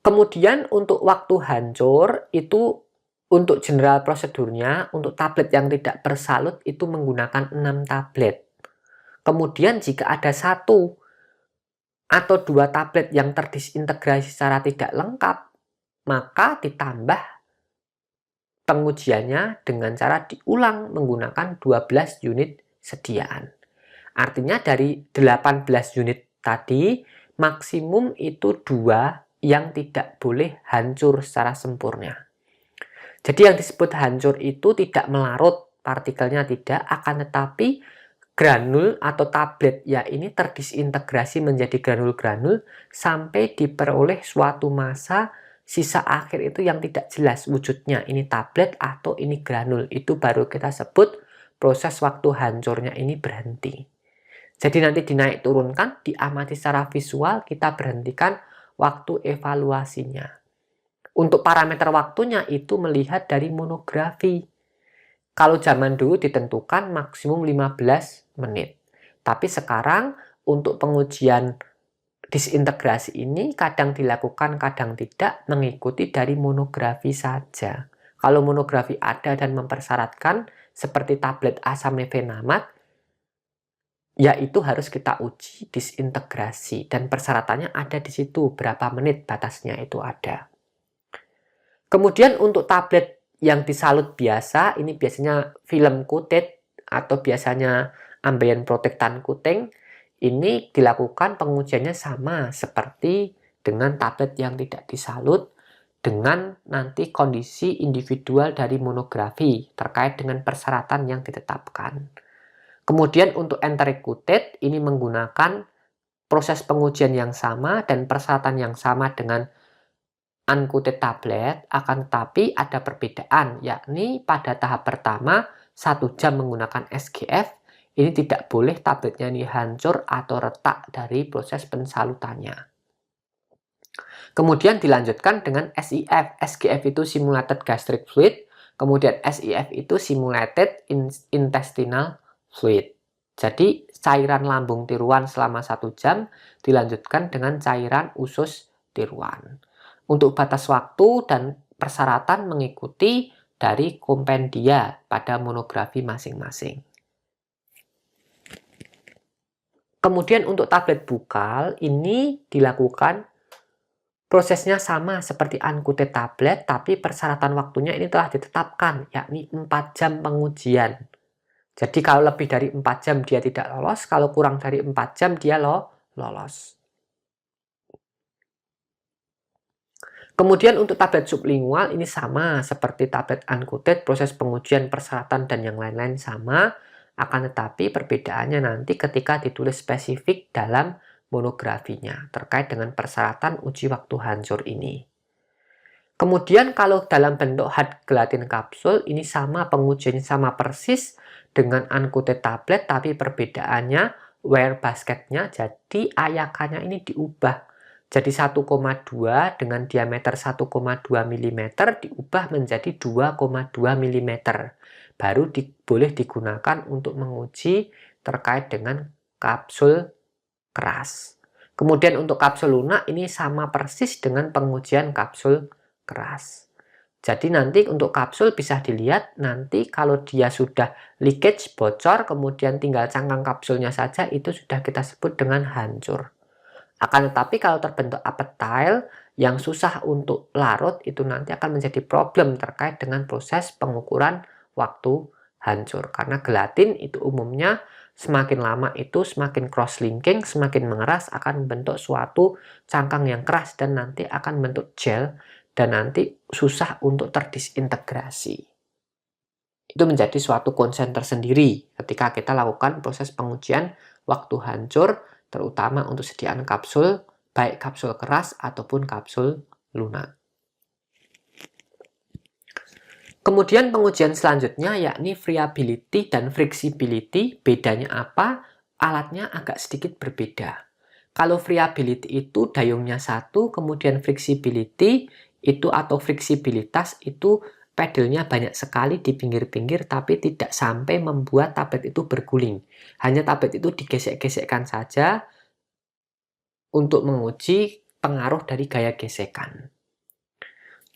Kemudian untuk waktu hancur itu untuk general prosedurnya, untuk tablet yang tidak bersalut itu menggunakan 6 tablet. Kemudian jika ada 1 atau 2 tablet yang terdisintegrasi secara tidak lengkap, maka ditambah pengujiannya dengan cara diulang menggunakan 12 unit sediaan. Artinya dari 18 unit tadi, maksimum itu 2 yang tidak boleh hancur secara sempurna. Jadi yang disebut hancur itu tidak melarut, partikelnya tidak, akan tetapi granul atau tablet ya ini terdisintegrasi menjadi granul-granul sampai diperoleh suatu massa sisa akhir itu yang tidak jelas wujudnya, ini tablet atau ini granul. Itu baru kita sebut proses waktu hancurnya ini berhenti. Jadi nanti dinaik turunkan, diamati secara visual, kita berhentikan waktu evaluasinya. Untuk parameter waktunya itu melihat dari monografi. Kalau zaman dulu ditentukan maksimum 15 menit. Tapi sekarang untuk pengujian disintegrasi ini kadang dilakukan, kadang tidak, mengikuti dari monografi saja. Kalau monografi ada dan mempersyaratkan seperti tablet asam nefenamat, yaitu harus kita uji disintegrasi dan persyaratannya ada di situ, berapa menit batasnya itu ada. Kemudian untuk tablet yang disalut biasa, ini biasanya film coated atau biasanya ambient protectant coating, ini dilakukan pengujiannya sama seperti dengan tablet yang tidak disalut dengan nanti kondisi individual dari monografi terkait dengan persyaratan yang ditetapkan. Kemudian untuk enteric coated ini menggunakan proses pengujian yang sama dan persyaratan yang sama dengan uncoated tablet, akan tetapi ada perbedaan, yakni pada tahap pertama 1 jam menggunakan SGF, ini tidak boleh tabletnya ini hancur atau retak dari proses pensalutannya. Kemudian dilanjutkan dengan SIF, SGF itu simulated gastric fluid, kemudian SIF itu simulated intestinal fluid. Jadi cairan lambung tiruan selama 1 jam dilanjutkan dengan cairan usus tiruan. Untuk batas waktu dan persyaratan mengikuti dari kompendia pada monografi masing-masing. Kemudian untuk tablet bukal ini dilakukan prosesnya sama seperti uncoated tablet, tapi persyaratan waktunya ini telah ditetapkan, yakni 4 jam pengujian. Jadi kalau lebih dari 4 jam dia tidak lolos, kalau kurang dari 4 jam dia lolos. Kemudian untuk tablet sublingual ini sama seperti tablet uncoated, proses pengujian, persyaratan, dan yang lain-lain sama. Akan tetapi perbedaannya nanti ketika ditulis spesifik dalam monografinya terkait dengan persyaratan uji waktu hancur ini. Kemudian kalau dalam bentuk hard gelatin kapsul ini sama pengujiannya sama persis dengan uncoated tablet, tapi perbedaannya wear basketnya jadi ayakannya ini diubah. Jadi 1,2 dengan diameter 1,2 mm diubah menjadi 2,2 mm. Baru boleh digunakan untuk menguji terkait dengan kapsul keras. Kemudian untuk kapsul lunak ini sama persis dengan pengujian kapsul keras. Jadi nanti untuk kapsul bisa dilihat nanti kalau dia sudah leakage, bocor, kemudian tinggal cangkang kapsulnya saja, itu sudah kita sebut dengan hancur. Akan tetapi kalau terbentuk apetile, yang susah untuk larut itu nanti akan menjadi problem terkait dengan proses pengukuran waktu hancur. Karena gelatin itu umumnya semakin lama itu semakin cross-linking, semakin mengeras akan membentuk suatu cangkang yang keras dan nanti akan membentuk gel dan nanti susah untuk terdisintegrasi. Itu menjadi suatu concern tersendiri ketika kita lakukan proses pengujian waktu hancur, terutama untuk sediaan kapsul, baik kapsul keras ataupun kapsul lunak. Kemudian pengujian selanjutnya yakni friability dan flexibility. Bedanya apa? Alatnya agak sedikit berbeda. Kalau friability itu dayungnya satu, kemudian flexibility itu atau fleksibilitas itu pedalnya banyak sekali di pinggir-pinggir tapi tidak sampai membuat tablet itu berguling. Hanya tablet itu digesek-gesekkan saja untuk menguji pengaruh dari gaya gesekan.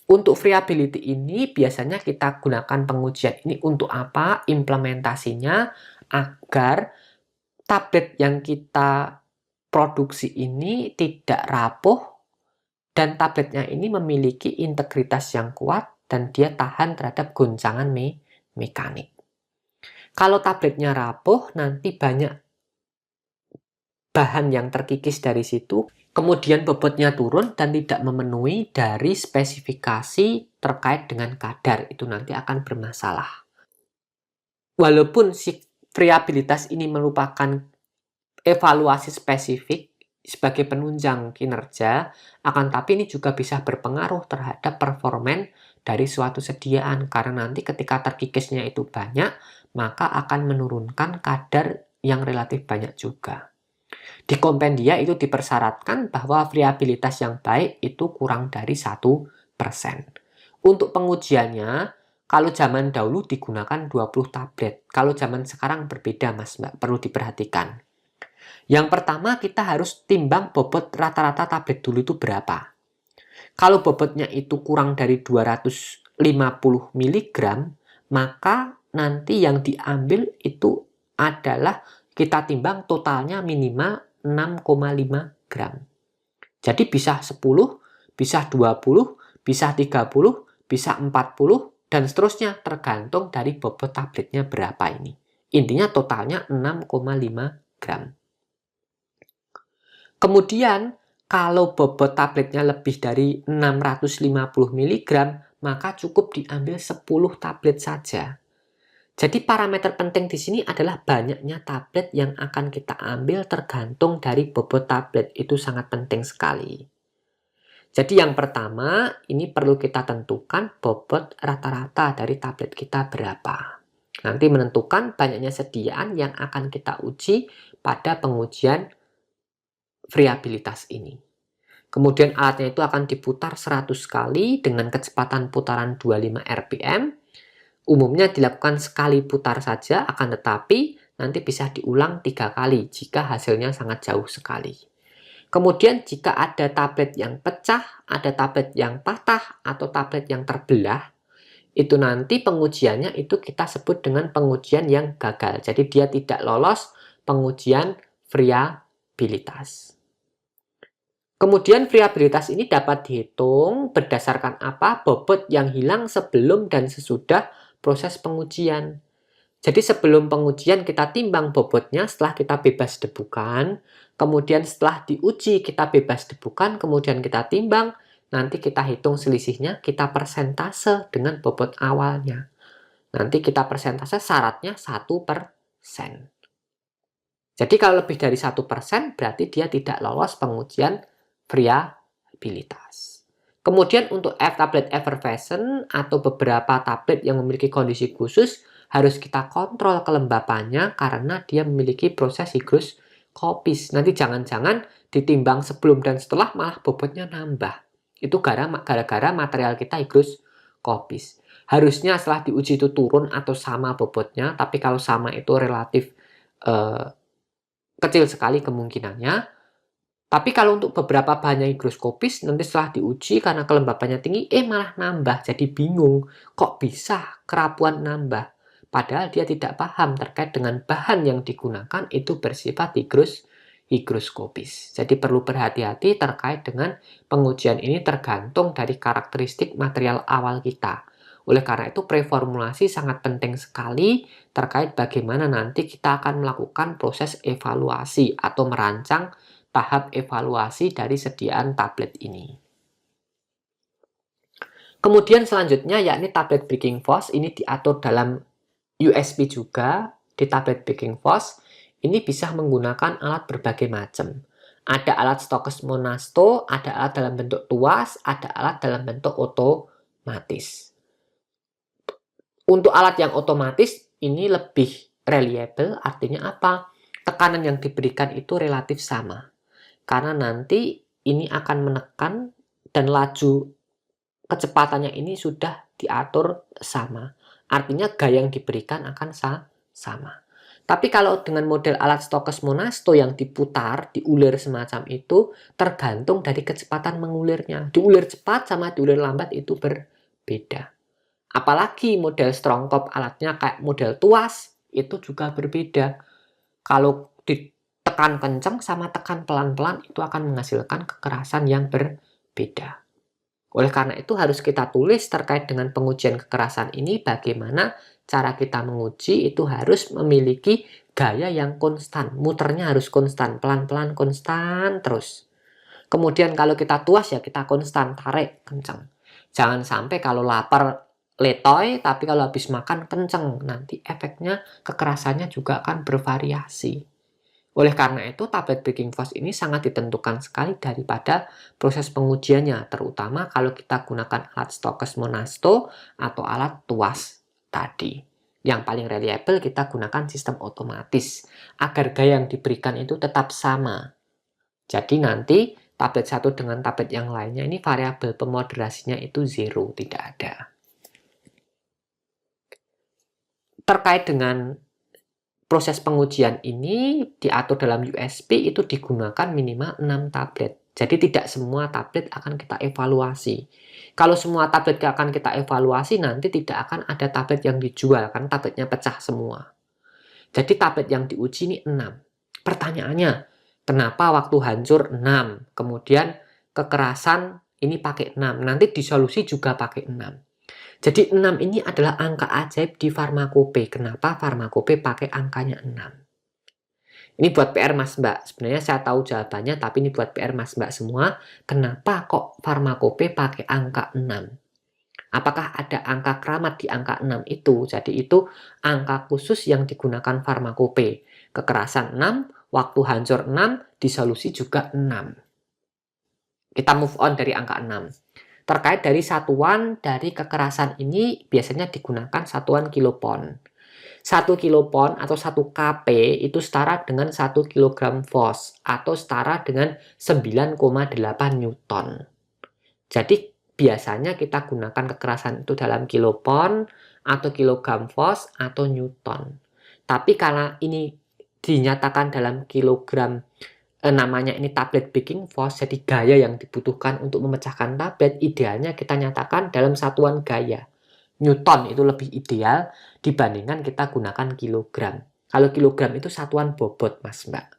Untuk friability ini biasanya kita gunakan pengujian ini untuk apa? Implementasinya agar tablet yang kita produksi ini tidak rapuh dan tabletnya ini memiliki integritas yang kuat dan dia tahan terhadap goncangan mekanik. Kalau tabletnya rapuh, nanti banyak bahan yang terkikis dari situ, kemudian bobotnya turun dan tidak memenuhi dari spesifikasi terkait dengan kadar, itu nanti akan bermasalah. Walaupun si friabilitas ini merupakan evaluasi spesifik sebagai penunjang kinerja, akan tapi ini juga bisa berpengaruh terhadap performan dari suatu sediaan, karena nanti ketika terkikisnya itu banyak, maka akan menurunkan kadar yang relatif banyak juga. Di kompendia itu dipersyaratkan bahwa friabilitas yang baik itu kurang dari 1%. Untuk pengujiannya, kalau zaman dahulu digunakan 20 tablet. Kalau zaman sekarang berbeda, Mas, Mbak. Perlu diperhatikan. Yang pertama, kita harus timbang bobot rata-rata tablet dulu itu berapa. Kalau bobotnya itu kurang dari 250 mg, maka nanti yang diambil itu adalah kita timbang totalnya minimal 6,5 gram. Jadi bisa 10, bisa 20, bisa 30, bisa 40, dan seterusnya tergantung dari bobot tabletnya berapa ini. Intinya totalnya 6,5 gram. Kemudian kalau bobot tabletnya lebih dari 650 mg, maka cukup diambil 10 tablet saja. Jadi parameter penting di sini adalah banyaknya tablet yang akan kita ambil tergantung dari bobot tablet. Itu sangat penting sekali. Jadi yang pertama, ini perlu kita tentukan bobot rata-rata dari tablet kita berapa. Nanti menentukan banyaknya sediaan yang akan kita uji pada pengujian friabilitas ini. Kemudian alatnya itu akan diputar 100 kali dengan kecepatan putaran 25 rpm. Umumnya dilakukan sekali putar saja, akan tetapi nanti bisa diulang 3 kali jika hasilnya sangat jauh sekali. Kemudian jika ada tablet yang pecah, ada tablet yang patah, atau tablet yang terbelah, itu nanti pengujiannya itu kita sebut dengan pengujian yang gagal. Jadi dia tidak lolos pengujian friabilitas. Kemudian friabilitas ini dapat dihitung berdasarkan apa? Bobot yang hilang sebelum dan sesudah proses pengujian. Jadi sebelum pengujian kita timbang bobotnya setelah kita bebas debukan, kemudian setelah diuji kita bebas debukan, kemudian kita timbang, nanti kita hitung selisihnya, kita persentase dengan bobot awalnya. Nanti kita persentase syaratnya 1%. Jadi kalau lebih dari 1% berarti dia tidak lolos pengujian friabilitas. Kemudian untuk tablet effervescent atau beberapa tablet yang memiliki kondisi khusus harus kita kontrol kelembapannya karena dia memiliki proses higroskopis. Nanti jangan-jangan ditimbang sebelum dan setelah malah bobotnya nambah. Itu gara-gara material kita higroskopis. Harusnya setelah diuji itu turun atau sama bobotnya, tapi kalau sama itu relatif kecil sekali kemungkinannya. Tapi kalau untuk beberapa bahannya higroskopis, nanti setelah diuji karena kelembapannya tinggi, malah nambah. Jadi bingung, kok bisa kerapuan nambah? Padahal dia tidak paham terkait dengan bahan yang digunakan itu bersifat higroskopis. Jadi perlu berhati-hati terkait dengan pengujian ini tergantung dari karakteristik material awal kita. Oleh karena itu preformulasi sangat penting sekali terkait bagaimana nanti kita akan melakukan proses evaluasi atau merancang tahap evaluasi dari sediaan tablet ini. Kemudian selanjutnya yakni tablet breaking force ini diatur dalam USP juga. Di tablet breaking force ini bisa menggunakan alat berbagai macam. Ada alat Stokes Monasto, ada alat dalam bentuk tuas, ada alat dalam bentuk otomatis. Untuk alat yang otomatis ini lebih reliable, artinya apa? Tekanan yang diberikan itu relatif sama. Karena nanti ini akan menekan dan laju kecepatannya ini sudah diatur sama. Artinya gaya yang diberikan akan sama. Tapi kalau dengan model alat Stokes Monasto yang diputar, diulir semacam itu, tergantung dari kecepatan mengulirnya. Diulir cepat sama diulir lambat itu berbeda. Apalagi model strongkop alatnya kayak model tuas, itu juga berbeda. Kalau ditekan kencang sama tekan pelan-pelan, itu akan menghasilkan kekerasan yang berbeda. Oleh karena itu harus kita tulis terkait dengan pengujian kekerasan ini bagaimana cara kita menguji itu harus memiliki gaya yang konstan. Muternya harus konstan, pelan-pelan konstan terus. Kemudian kalau kita tuas ya kita konstan, tarik kencang. Jangan sampai kalau lapar letoy tapi kalau habis makan kencang. Nanti efeknya kekerasannya juga akan bervariasi. Oleh karena itu, tablet breaking force ini sangat ditentukan sekali daripada proses pengujiannya, terutama kalau kita gunakan alat Stokes Monasto atau alat tuas tadi. Yang paling reliable kita gunakan sistem otomatis, agar gaya yang diberikan itu tetap sama. Jadi nanti tablet satu dengan tablet yang lainnya ini variabel pemoderasinya itu 0, tidak ada. Terkait dengan proses pengujian ini diatur dalam USP itu digunakan minimal 6 tablet. Jadi tidak semua tablet akan kita evaluasi. Kalau semua tablet akan kita evaluasi, nanti tidak akan ada tablet yang dijual, kan tabletnya pecah semua. Jadi tablet yang diuji ini 6. Pertanyaannya, kenapa waktu hancur 6? Kemudian kekerasan ini pakai 6. Nanti disolusi juga pakai 6. Jadi 6 ini adalah angka ajaib di farmakope. Kenapa farmakope pakai angkanya 6? Ini buat PR Mas Mbak. Sebenarnya saya tahu jawabannya, tapi ini buat PR Mas Mbak semua. Kenapa kok farmakope pakai angka 6? Apakah ada angka keramat di angka 6 itu? Jadi itu angka khusus yang digunakan farmakope. Kekerasan 6, waktu hancur 6, disolusi juga 6. Kita move on dari angka 6. Terkait dari satuan dari kekerasan ini biasanya digunakan satuan kilopon. 1 kilopon atau 1 kp itu setara dengan 1 kg force atau setara dengan 9,8 Newton. Jadi biasanya kita gunakan kekerasan itu dalam kilopon atau kilogram force atau Newton. Tapi karena ini dinyatakan dalam kilogram, namanya ini tablet breaking force, jadi gaya yang dibutuhkan untuk memecahkan tablet idealnya kita nyatakan dalam satuan gaya. Newton itu lebih ideal dibandingkan kita gunakan kilogram. Kalau kilogram itu satuan bobot Mas Mbak.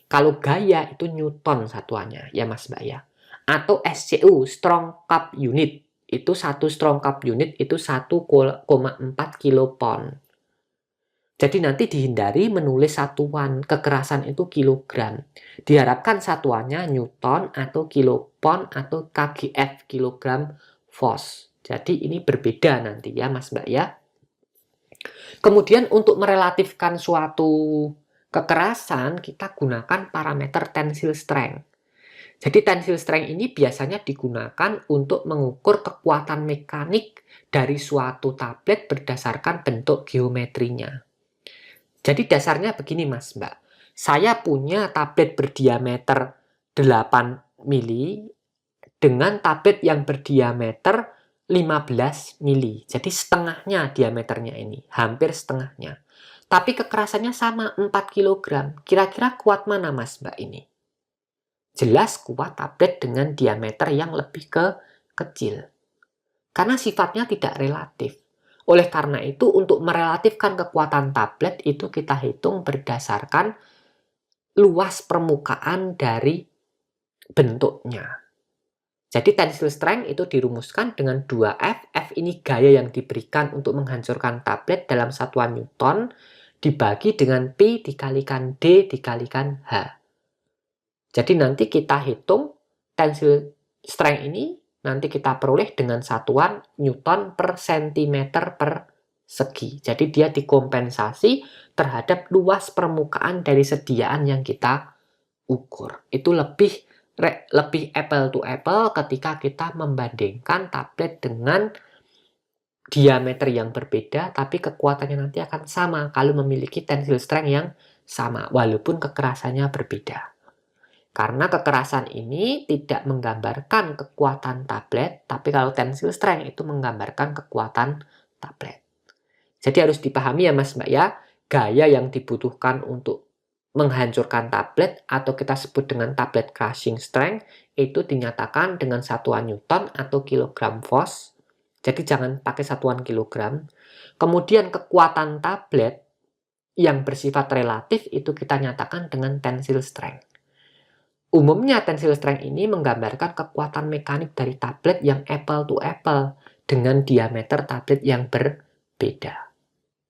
Kalau gaya itu Newton satuannya ya Mas Mbak ya. Atau SCU, strong cup unit. Itu satu strong cup unit itu 1,4 kilopon. Jadi nanti dihindari menulis satuan kekerasan itu kilogram. Diharapkan satuannya Newton atau kilopon atau kgf, kilogram force. Jadi ini berbeda nanti ya Mas Mbak ya. Kemudian untuk merelatifkan suatu kekerasan kita gunakan parameter tensile strength. Jadi tensile strength ini biasanya digunakan untuk mengukur kekuatan mekanik dari suatu tablet berdasarkan bentuk geometrinya. Jadi dasarnya begini Mas Mbak. Saya punya tablet berdiameter 8 mili dengan tablet yang berdiameter 15 mili. Jadi setengahnya diameternya ini, hampir setengahnya. Tapi kekerasannya sama 4 kg. Kira-kira kuat mana Mas Mbak ini? Jelas kuat tablet dengan diameter yang lebih kecil. Karena sifatnya tidak relatif. Oleh karena itu, untuk merelatifkan kekuatan tablet itu kita hitung berdasarkan luas permukaan dari bentuknya. Jadi tensile strength itu dirumuskan dengan 2F. F ini gaya yang diberikan untuk menghancurkan tablet dalam satuan Newton, dibagi dengan P dikalikan D dikalikan H. Jadi nanti kita hitung tensile strength ini, nanti kita peroleh dengan satuan Newton per centimeter per segi. Jadi dia dikompensasi terhadap luas permukaan dari sediaan yang kita ukur. Itu lebih apple to apple ketika kita membandingkan tablet dengan diameter yang berbeda, tapi kekuatannya nanti akan sama kalau memiliki tensile strength yang sama, walaupun kekerasannya berbeda. Karena kekerasan ini tidak menggambarkan kekuatan tablet, tapi kalau tensile strength itu menggambarkan kekuatan tablet. Jadi harus dipahami ya Mas Mbak ya, gaya yang dibutuhkan untuk menghancurkan tablet atau kita sebut dengan tablet crushing strength itu dinyatakan dengan satuan Newton atau kilogram force. Jadi jangan pakai satuan kilogram. Kemudian kekuatan tablet yang bersifat relatif itu kita nyatakan dengan tensile strength. Umumnya tensile strength ini menggambarkan kekuatan mekanik dari tablet yang apple to apple dengan diameter tablet yang berbeda.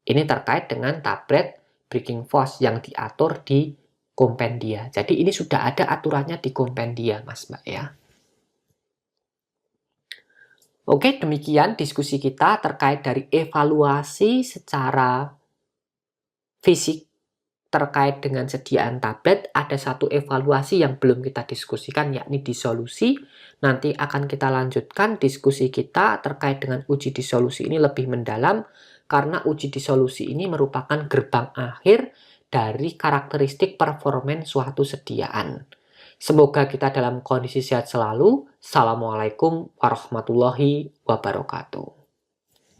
Ini terkait dengan tablet breaking force yang diatur di kompendia. Jadi ini sudah ada aturannya di kompendia, Mas Mbak ya. Oke, demikian diskusi kita terkait dari evaluasi secara fisik terkait dengan sediaan tablet. Ada satu evaluasi yang belum kita diskusikan, yakni disolusi. Nanti akan kita lanjutkan diskusi kita terkait dengan uji disolusi ini lebih mendalam, karena uji disolusi ini merupakan gerbang akhir dari karakteristik performance suatu sediaan. Semoga kita dalam kondisi sehat selalu. Assalamualaikum warahmatullahi wabarakatuh.